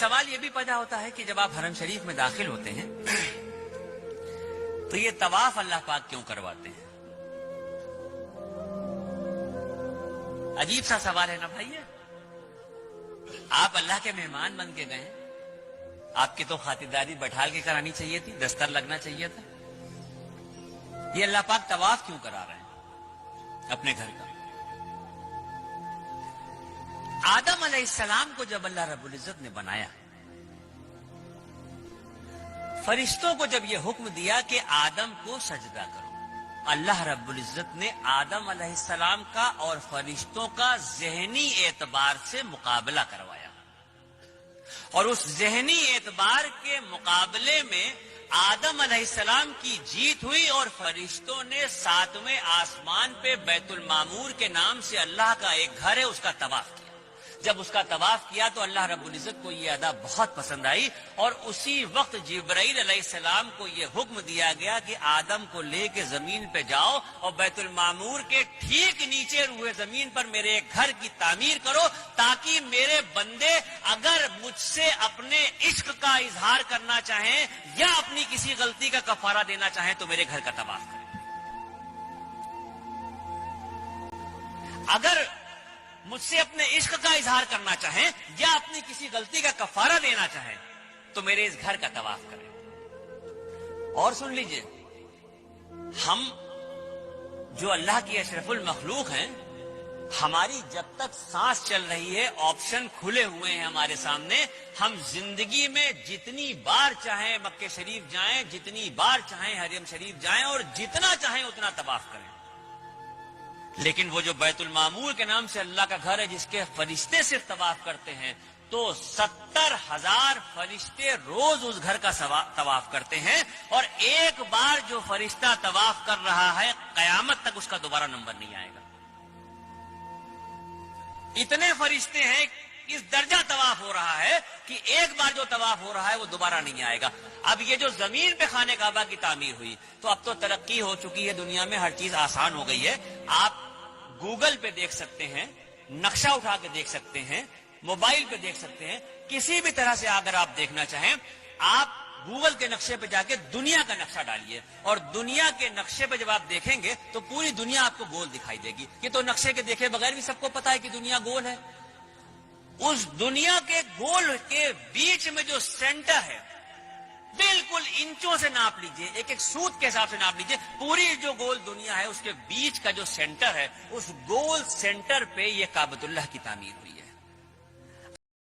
سوال یہ بھی پیدا ہوتا ہے کہ جب آپ حرم شریف میں داخل ہوتے ہیں تو یہ طواف اللہ پاک کیوں کرواتے ہیں؟ عجیب سا سوال ہے نا بھائی. آپ اللہ کے مہمان بن کے گئے، آپ کی تو خاطرداری بٹھال کے کرانی چاہیے تھی، دستر لگنا چاہیے تھا. یہ اللہ پاک طواف کیوں کرا رہے ہیں اپنے گھر کا؟ آدم علیہ السلام کو جب اللہ رب العزت نے بنایا، فرشتوں کو جب یہ حکم دیا کہ آدم کو سجدہ کرو، اللہ رب العزت نے آدم علیہ السلام کا اور فرشتوں کا ذہنی اعتبار سے مقابلہ کروایا، اور اس ذہنی اعتبار کے مقابلے میں آدم علیہ السلام کی جیت ہوئی، اور فرشتوں نے 7ویں آسمان پہ بیت المعمور کے نام سے اللہ کا ایک گھر ہے، اس کا طواف کیا. جب اس کا طواف کیا تو اللہ رب العزت کو یہ ادا بہت پسند آئی، اور اسی وقت جبرائیل علیہ السلام کو یہ حکم دیا گیا کہ آدم کو لے کے زمین پہ جاؤ اور بیت المعمور کے ٹھیک نیچے روئے زمین پر میرے ایک گھر کی تعمیر کرو، تاکہ میرے بندے اگر مجھ سے اپنے عشق کا اظہار کرنا چاہیں یا اپنی کسی غلطی کا کفارہ دینا چاہیں تو میرے گھر کا طواف کریں. اگر مجھ سے اپنے عشق کا اظہار کرنا چاہیں یا اپنی کسی غلطی کا کفارہ دینا چاہیں تو میرے اس گھر کا طواف کریں. اور سن لیجئے، ہم جو اللہ کی اشرف المخلوق ہیں، ہماری جب تک سانس چل رہی ہے آپشن کھلے ہوئے ہیں ہمارے سامنے. ہم زندگی میں جتنی بار چاہیں مکہ شریف جائیں، جتنی بار چاہیں حرم شریف جائیں، اور جتنا چاہیں اتنا طواف کریں. لیکن وہ جو بیت المعمور کے نام سے اللہ کا گھر ہے، جس کے فرشتے صرف طواف کرتے ہیں، تو 70,000 فرشتے روز اس گھر کا طواف کرتے ہیں، اور ایک بار جو فرشتہ طواف کر رہا ہے قیامت تک اس کا دوبارہ نمبر نہیں آئے گا. اتنے فرشتے ہیں، اس درجہ طواف ہو رہا ہے کہ ایک بار جو طواف ہو رہا ہے وہ دوبارہ نہیں آئے گا. اب یہ جو زمین پہ خانہ کعبہ کی تعمیر ہوئی، تو اب تو ترقی ہو چکی ہے دنیا میں، ہر چیز آسان ہو گئی ہے. آپ گوگل پہ دیکھ سکتے ہیں، نقشہ اٹھا کے دیکھ سکتے ہیں، موبائل پہ دیکھ سکتے ہیں، کسی بھی طرح سے اگر آپ دیکھنا چاہیں، آپ گوگل کے نقشے پہ جا کے دنیا کا نقشہ ڈالیے، اور دنیا کے نقشے پہ جب آپ دیکھیں گے تو پوری دنیا آپ کو گول دکھائی دے گی. یہ تو نقشے کے دیکھے بغیر بھی سب کو پتا ہے کہ دنیا گول ہے. اس دنیا کے گول کے بیچ میں جو سینٹر ہے، بالکل انچوں سے ناپ لیجئے، ایک ایک سوت کے حساب سے ناپ لیجئے، پوری جو گول دنیا ہے اس کے بیچ کا جو سینٹر ہے، اس گول سینٹر پہ یہ کعبۃ اللہ کی تعمیر ہوئی ہے.